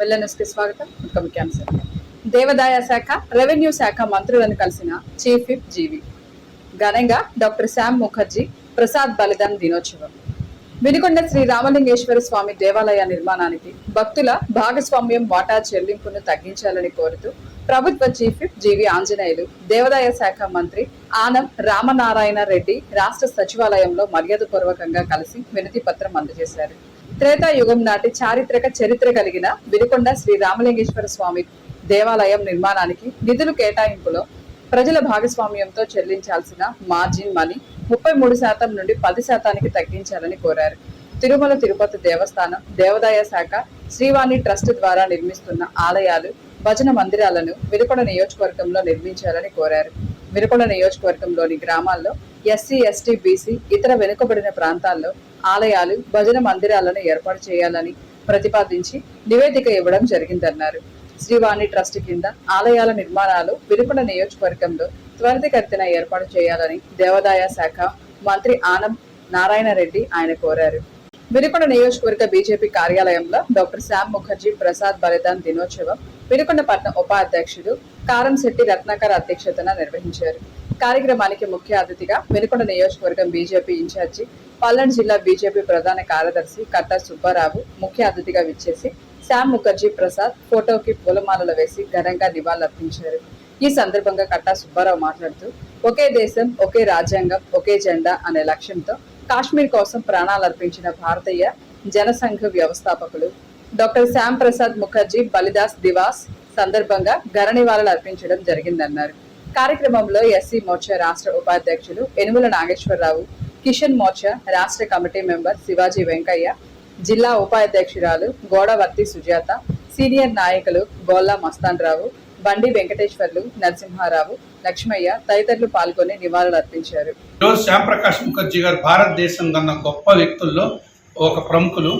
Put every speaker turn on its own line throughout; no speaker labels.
వెల్లెన్యూస్కి స్వాగతం. ముఖ్యాంశాలు. దేవాదాయ శాఖ, రెవెన్యూ శాఖ మంత్రులను కలిసిన చీఫ్ విప్ జీవి. ఘనంగా డాక్టర్ శ్యామ్ ముఖర్జీ ప్రసాద్ బలిదాన్ దినోత్సవం. వినుకొండ శ్రీ రామలింగేశ్వర స్వామి దేవాలయ నిర్మాణానికి భక్తుల భాగస్వామ్యం వాటా చెల్లింపును తగ్గించాలని కోరుతూ ప్రభుత్వ చీఫ్ విప్ జీవి ఆంజనేయులు దేవాదాయ శాఖ మంత్రి ఆనం రామనారాయణ రెడ్డి రాష్ట్ర సచివాలయంలో మర్యాదపూర్వకంగా కలిసి వినతి పత్రం అందజేశారు. త్రేతాయుగం నాటి చారిత్రక చరిత్ర కలిగిన వినుకొండ శ్రీ రామలింగేశ్వర స్వామి దేవాలయం నిర్మాణానికి నిధులు కేటాయింపులో ప్రజల భాగస్వామ్యంతో చెల్లించాల్సిన మార్జిన్ మనీ 33% నుండి 10% తగ్గించాలని కోరారు. తిరుమల తిరుపతి దేవస్థానం, దేవాదాయ శాఖ, శ్రీవాణి ట్రస్ట్ ద్వారా నిర్మిస్తున్న ఆలయాలు, భజన మందిరాలను వినుకొండ నియోజకవర్గంలో నిర్మించాలని కోరారు. వినుకొండ నియోజకవర్గంలోని గ్రామాల్లో ఎస్సీ, ఎస్టీ, బీసీ, ఇతర వెనుకబడిన ప్రాంతాల్లో ఆలయాలు, భజన మందిరాలను ఏర్పాటు చేయాలని ప్రతిపాదించి నివేదిక ఇవ్వడం జరిగిందన్నారు. శ్రీవాణి ట్రస్ట్ కింద ఆలయాల నిర్మాణాలు వినుకొండ నియోజకవర్గంలో త్వరితగతిన ఏర్పాటు చేయాలని దేవాదాయ శాఖ మంత్రి ఆనం నారాయణ రెడ్డి ఆయన కోరారు. వినుకొండ నియోజకవర్గ బీజేపీ కార్యాలయంలో డాక్టర్ శ్యామ్ ముఖర్జీ ప్రసాద్ బలిదాన్ దినోత్సవం వినుకొండ పట్టణ ఉపాధ్యక్షుడు కారంశెట్టి రత్నాకర్ అధ్యక్షతన నిర్వహించారు. కార్యక్రమానికి ముఖ్య అతిథిగా వినుకొండ నియోజకవర్గం బీజేపీ ఇన్ఛార్జి, పల్నాడు జిల్లా బీజేపీ ప్రధాన కార్యదర్శి కట్టా సుబ్బారావు ముఖ్య అతిథిగా విచ్చేసి శ్యామ్ ముఖర్జీ ప్రసాద్ ఫోటోకి పూలమాలలు వేసి ఘనంగా నివాళులర్పించారు. ఈ సందర్భంగా కట్టా సుబ్బారావు మాట్లాడుతూ ఒకే దేశం, ఒకే రాజ్యాంగం, ఒకే జెండా అనే లక్ష్యంతో కాశ్మీర్ కోసం ప్రాణాలర్పించిన భారతీయ జనసంఘ వ్యవస్థాపకులు డాక్టర్ శ్యామ్ ప్రసాద్ ముఖర్జీ బలిదాస్ దివాస్ సందర్భంగా ఘన నివాళులు అర్పించడం జరిగిందన్నారు. కార్యక్రమంలో ఎస్సీ మోర్చా రాష్ట్ర ఉపాధ్యక్షులు ఎనుముల నాగేశ్వరరావు, కిషన్ మోర్చా రాష్ట్ర కమిటీ మెంబర్ శివాజీ వెంకయ్య, జిల్లా ఉపాధ్యక్షురాలు గోడవర్తి సుజాత, సీనియర్ నాయకులు గోల్లా మస్తాన్ రావు, బండి వెంకటేశ్వర్లు, నరసింహారావు, లక్ష్మయ్య తదితరులు పాల్గొని నివాళులు అర్పించారు.
ఈరోజు శ్యామ్ ప్రకాష్ ముఖర్జీ గారు భారతదేశం కన్నా గొప్ప వ్యక్తుల్లో ఒక ప్రముఖులు.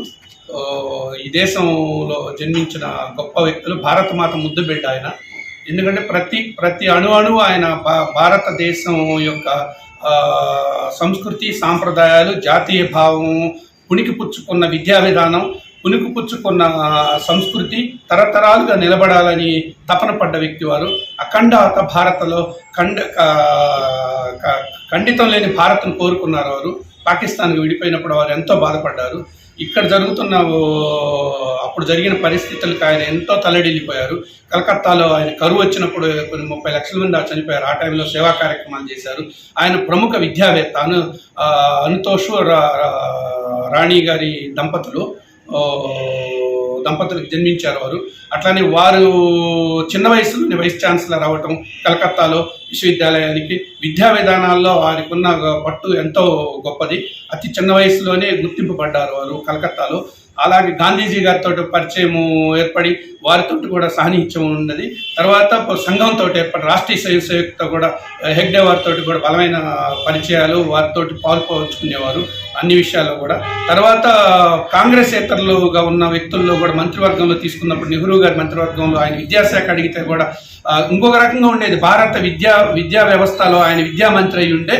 ఈ దేశంలో జన్మించిన గొప్ప వ్యక్తులు, భారతమాత ముద్దు బిడ్డ ఆయన. ఎందుకంటే ప్రతి అణువు ఆయన భారతదేశం యొక్క సంస్కృతి, సాంప్రదాయాలు, జాతీయ భావం, పుణికిపుచ్చుకున్న విద్యా విధానం, పుణికిపుచ్చుకున్న సంస్కృతి తరతరాలుగా నిలబడాలని తపన పడ్డ వ్యక్తి వారు. అఖండత భారత్లో ఖండితం లేని భారత్ను కోరుకున్నారు వారు. పాకిస్తాన్కి విడిపోయినప్పుడు వారు ఎంతో బాధపడ్డారు. ఇక్కడ అప్పుడు జరిగిన పరిస్థితులకు ఆయన ఎంతో తల్లడిల్లిపోయారు. కలకత్తాలో ఆయన కరువు వచ్చినప్పుడు కొన్ని 30 లక్షల మంది చనిపోయారు. ఆ టైంలో సేవా కార్యక్రమాలు చేశారు. ఆయన ప్రముఖ విద్యావేత్త. అనుతోషు రాణి గారి దంపతులకు జన్మించారు వారు. అట్లానే వారు చిన్న వయసులోనే వైస్ ఛాన్సలర్ అవ్వటం, కలకత్తాలో విశ్వవిద్యాలయానికి విద్యా విధానాల్లో వారికి ఉన్న పట్టు ఎంతో గొప్పది. అతి చిన్న వయసులోనే గుర్తింపు పడ్డారు వారు కలకత్తాలో. అలాగే గాంధీజీ గారితో పరిచయం ఏర్పడి వారితో కూడా సాన్నిహిత్యం ఉన్నది. తర్వాత సంఘంతో ఏర్పడి రాష్ట్రీయ స్వయం సేవకుతో కూడా హెగ్డే వారితో కూడా బలమైన పరిచయాలు, వారితో పాల్పంచుకునేవారు అన్ని విషయాల్లో కూడా. తర్వాత కాంగ్రెస్ ఏతరులుగా ఉన్న వ్యక్తుల్లో కూడా మంత్రివర్గంలో తీసుకున్నప్పుడు నెహ్రూ గారి మంత్రివర్గంలో ఆయన విద్యాశాఖ అడిగితే కూడా ఇంకొక రకంగా ఉండేది. భారత విద్యా వ్యవస్థలో ఆయన విద్యామంత్రి అయి ఉంటే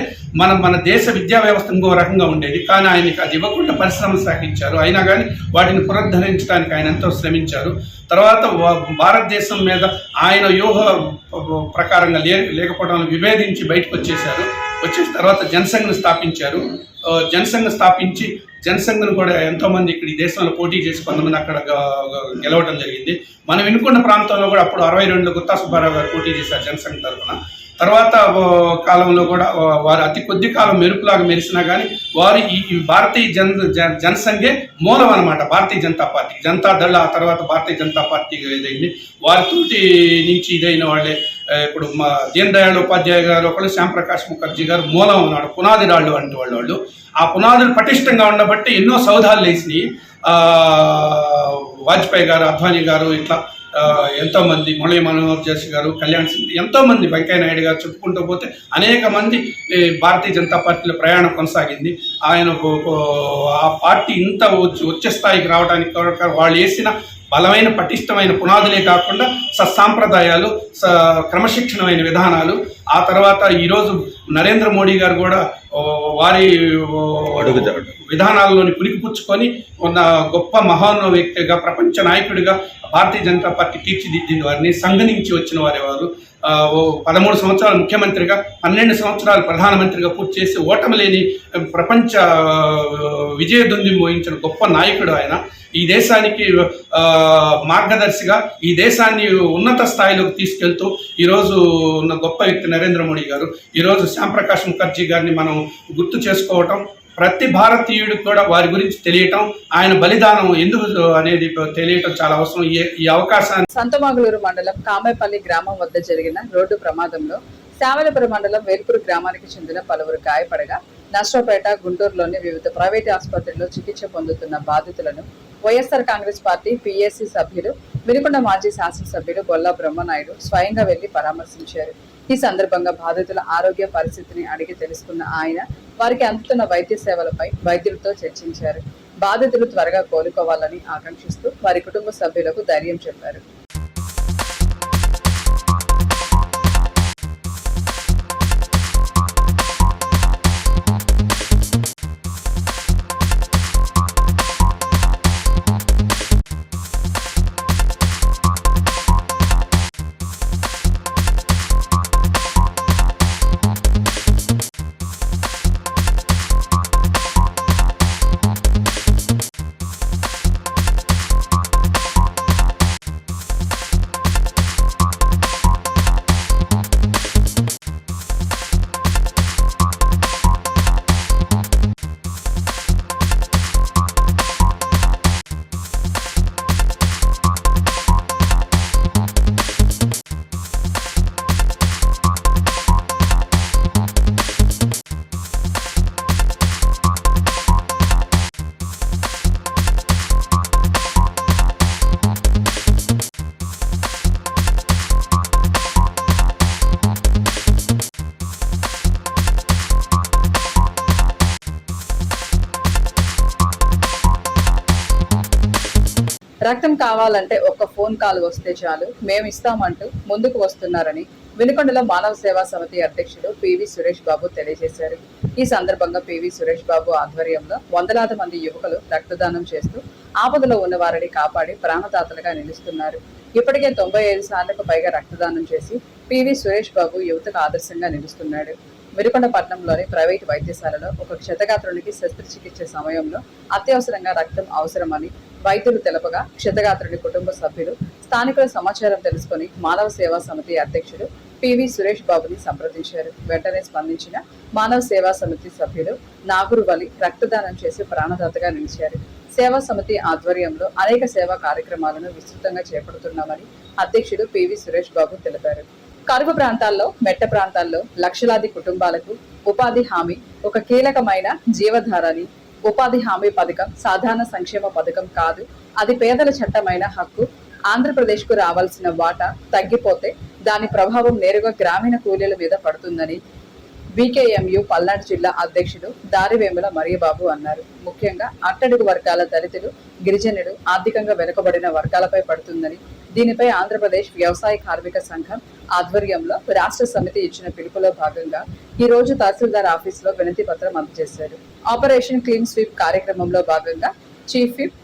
మన దేశ విద్యా వ్యవస్థ ఇంకో రకంగా ఉండేది. కానీ ఆయనకి అది ఇవ్వకుండా పరిశ్రమలు స్థాపించారు. అయినా కానీ వాటిని పునరుద్ధరించడానికి ఆయన ఎంతో శ్రమించారు. తర్వాత భారతదేశం మీద ఆయన వ్యూహ ప్రకారంగా లేకపోవడం విభేదించి బయటకు వచ్చేసిన తర్వాత జనసంఘ్ను స్థాపించారు. జనసంఘ్ స్థాపించి జనసంఘ్ను కూడా ఎంతోమంది ఇక్కడ ఈ దేశంలో పోటీ చేసి కొంతమంది అక్కడ గెలవడం జరిగింది. మన వినుకొండ ప్రాంతంలో కూడా అప్పుడు 62లో గుత్తా సుబ్బారావు గారు పోటీ చేశారు జనసంఘ్ తరఫున. తర్వాత కాలంలో కూడా వారు అతి కొద్ది కాలం మెరుపులాగా మెరిసినా కానీ వారు ఈ భారతీయ జనసంఘే మూలం అనమాట. భారతీయ జనతా పార్టీ, జనతాదళ్, ఆ తర్వాత భారతీయ జనతా పార్టీ ఇదైంది. వారితోటి నుంచి ఇదైన వాళ్ళే. ఇప్పుడు మా దీన్ దయాళ్ ఉపాధ్యాయ గారు ఒకళ్ళు, శ్యామ్ ప్రకాష్ ముఖర్జీ గారు మూలం ఉన్నాడు, పునాది రాళ్ళు అంటే వాళ్ళు. ఆ పునాదులు పటిష్టంగా ఉండబట్టి ఎన్నో సౌధాలు లేచినాయి. వాజ్పేయి గారు, అద్వానీ గారు, ఇట్లా ఎంతోమంది, మురళీ మనోహర్ జోషి గారు, కళ్యాణ్ సింగ్, ఎంతోమంది, వెంకయ్య నాయుడు గారు, చెప్పుకుంటూ పోతే అనేక మంది భారతీయ జనతా పార్టీలో ప్రయాణం కొనసాగింది. ఆయన ఆ పార్టీ ఇంత వచ్చే స్థాయికి రావడానికి వాళ్ళు వేసిన బలమైన పటిష్టమైన పునాదులే కాకుండా సత్సాంప్రదాయాలు, క్రమశిక్షణమైన విధానాలు. ఆ తర్వాత ఈరోజు నరేంద్ర మోడీ గారు కూడా వారి విధానాల్లోని పుణికిపుచ్చుకొని ఉన్న గొప్ప మహాన్ వ్యక్తిగా, ప్రపంచ నాయకుడిగా భారతీయ జనతా పార్టీ తీర్చిదిద్దిన వారిని, సంఘ నుంచి వచ్చిన వారు 13 సంవత్సరాలు ముఖ్యమంత్రిగా, 12 సంవత్సరాలు ప్రధానమంత్రిగా పూర్తి చేసి ఓటమి లేని ప్రపంచ విజయదుంది మోయించిన గొప్ప నాయకుడు ఆయన. ఈ దేశానికి మార్గదర్శిగా, ఈ దేశాన్ని ఉన్నత స్థాయిలోకి తీసుకెళ్తూ ఈరోజు ఉన్న గొప్ప వ్యక్తి నరేంద్ర మోడీ గారు. ఈరోజు శ్యాంప్రకాష్ ముఖర్జీ గారిని మనం గుర్తు చేసుకోవటం, ప్రతి భారతీయుడికి కూడా వారి గురించి తెలియటం, ఆయన బలిదానం ఎందుకు అనేది తెలియటం చాలా అవసరం. ఈ అవకాశాన్ని
సంతమాగులూరు మండలం కామేపల్లి గ్రామం వద్ద జరిగిన రోడ్డు ప్రమాదంలో శావలపురం మండలం వేల్పూరు గ్రామానికి చెందిన పలువురు గాయపడగా, నష్టపేట, గుంటూరులోని వివిధ ప్రైవేటు ఆసుపత్రుల్లో చికిత్స పొందుతున్న బాధితులను వైఎస్ఆర్ కాంగ్రెస్ పార్టీ పిఎస్సి సభ్యులు, వినుకొండ మాజీ శాసనసభ్యులు బొల్లా బ్రహ్మనాయుడు స్వయంగా వెళ్లి పరామర్శించారు. ఈ సందర్భంగా బాధితుల ఆరోగ్య పరిస్థితిని అడిగి తెలుసుకున్న ఆయన వారికి అందుతున్న వైద్య సేవలపై వైద్యులతో చర్చించారు. బాధితులు త్వరగా కోలుకోవాలని ఆకాంక్షిస్తూ వారి కుటుంబ సభ్యులకు ధైర్యం చెప్పారు. రక్తం కావాలంటే ఒక్క ఫోన్ కాల్ వస్తే చాలు, మేము ఇస్తామంటూ ముందుకు వస్తున్నారని వినుకొండలో మానవ సేవా సమితి అధ్యక్షుడు పివి సురేష్ బాబు తెలియజేశారు. ఈ సందర్భంగా పివి సురేష్ బాబు ఆధ్వర్యంలో వందలాది మంది యువకులు రక్తదానం చేస్తూ ఆపదలో ఉన్న వారిని కాపాడి ప్రాణదాతలుగా నిలుస్తున్నారు. ఇప్పటికే 95 సార్లకు పైగా రక్తదానం చేసి పివి సురేష్ బాబు యువతకు ఆదర్శంగా నిలుస్తున్నాడు. వినుకొండ పట్టణంలోని ప్రైవేటు వైద్యశాలలో ఒక క్షతగాత్రునికి శస్త్రచికిత్స సమయంలో అత్యవసరంగా రక్తం అవసరమని వైద్యులు తెలపగా, క్షతగాత్రుని కుటుంబ సభ్యులు స్థానికుల సమాచారం తెలుసుకుని మానవ సేవా సమితి అధ్యక్షుడు పివి సురేష్ బాబుని సంప్రదించారు. వెంటనే స్పందించిన మానవ సేవా సమితి సభ్యులు నాగురు వలి రక్తదానం చేసి ప్రాణదాతగా నిలిచారు. సేవా సమితి ఆధ్వర్యంలో అనేక సేవా కార్యక్రమాలను విస్తృతంగా చేపడుతున్నామని అధ్యక్షుడు పివి సురేష్ బాబు తెలిపారు. కరువు ప్రాంతాల్లో, మెట్ట ప్రాంతాల్లో లక్షలాది కుటుంబాలకు ఉపాధి హామీ ఒక కీలకమైన జీవధారని. ఉపాధి హామీ పథకం సాధారణ సంక్షేమ పథకం కాదు, అది పేదల చట్టమైన హక్కు. ఆంధ్రప్రదేశ్ కు రావాల్సిన వాటా తగ్గిపోతే దాని ప్రభావం నేరుగా గ్రామీణ కూలీల మీద పడుతుందని బీకేఎంయు పల్నాడు జిల్లా అధ్యక్షుడు దారివేముల మరియబాబు అన్నారు. ముఖ్యంగా అట్టడుగు వర్గాల దళితులు, గిరిజనులు, ఆర్థికంగా వెనుకబడిన వర్గాలపై పడుతుందని, దీనిపై ఆంధ్రప్రదేశ్ వ్యవసాయ కార్మిక సంఘం ఆధ్వర్యంలో రాష్ట్ర సమితి ఇచ్చిన పిలుపులో భాగంగా ఈ రోజు తహసీల్దార్ ఆఫీసులో వినతి పత్రం అందజేశారు. ఆపరేషన్ క్లీన్ స్వీప్ కార్యక్రమంలో భాగంగా చీఫ్ విప్,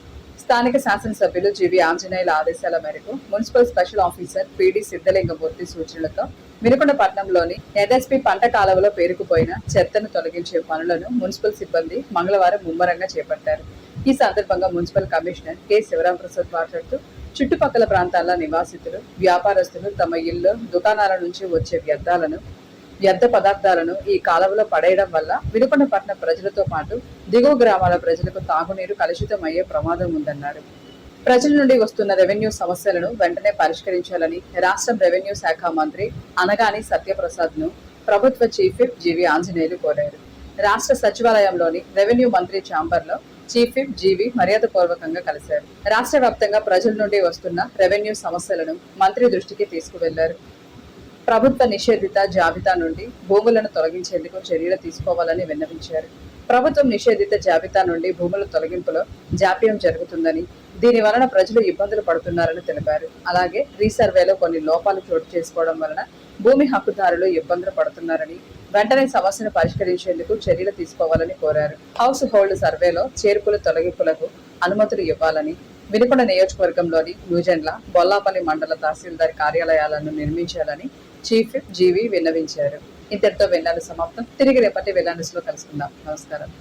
స్థానిక శాసనసభ్యులు జీవి ఆంజనేయుల ఆదేశాల మేరకు మున్సిపల్ స్పెషల్ ఆఫీసర్ పిడి సిద్ధలింగమూర్తి సూచనలతో వినుకొండ పట్టణంలోని ఎన్ఎస్పీ పంట కాలువలో పేరుకుపోయిన చెత్తను తొలగించే పనులను మున్సిపల్ సిబ్బంది మంగళవారం ముమ్మరంగా చేపట్టారు. ఈ సందర్భంగా మున్సిపల్ కమిషనర్ కె శివరాంప్రసాద్ మాట్లాడుతూ, చుట్టుపక్కల ప్రాంతాల నివాసితులు, వ్యాపారస్తులు తమ ఇళ్లు, దుకాణాల నుంచి వచ్చే వ్యర్థ పదార్థాలను ఈ కాలువలో పడేయడం వల్ల వినుకొండ పట్టణ ప్రజలతో పాటు దిగువ గ్రామాల ప్రజలకు తాగునీరు కలుషితం అయ్యే ప్రమాదం ఉందన్నారు. ప్రజల నుండి వస్తున్న రెవెన్యూ సమస్యలను వెంటనే పరిష్కరించాలని రాష్ట్ర రెవెన్యూ శాఖ మంత్రి అనగాని సత్యప్రసాద్ ను ప్రభుత్వ చీఫ్ విప్ జీవి ఆంజనేయులు కోరారు. రాష్ట్ర సచివాలయంలోని రెవెన్యూ మంత్రి ఛాంబర్ లో చీఫ్ విప్ జీవి మర్యాదపూర్వకంగా కలిశారు. రాష్ట్ర వ్యాప్తంగా ప్రజల నుండి వస్తున్న రెవెన్యూ సమస్యలను మంత్రి దృష్టికి తీసుకువెళ్లారు. ప్రభుత్వ నిషేధిత జాబితా నుండి భూములను తొలగించేందుకు చర్యలు తీసుకోవాలని విన్నవించారు. ప్రభుత్వం నిషేధిత జాబితా నుండి భూముల తొలగింపులో జాప్యం జరుగుతుందని, దీని వలన ప్రజలు ఇబ్బందులు పడుతున్నారని తెలిపారు. అలాగే రీసర్వేలో కొన్ని లోపాలు చోటు చేసుకోవడం వలన భూమి హక్కుదారులు ఇబ్బందులు పడుతున్నారని, వెంటనే సమస్యను పరిష్కరించేందుకు చర్యలు తీసుకోవాలని కోరారు. హౌస్ హోల్డ్ సర్వేలో చేర్పుల తొలగింపులకు అనుమతులు ఇవ్వాలని, వినుకొండ నియోజకవర్గంలోని న్యూజెండ్ల, బొల్లాపల్లి మండల తహసీల్దార్ కార్యాలయాలను నిర్మించాలని చీఫ్ విప్ జీవి విన్నవించారు. ఇంతటితో వెన్నాలు సమాప్తం. తిరిగి రేపటి వెల్లానిస్ లో కలుసుకుందాం. నమస్కారం.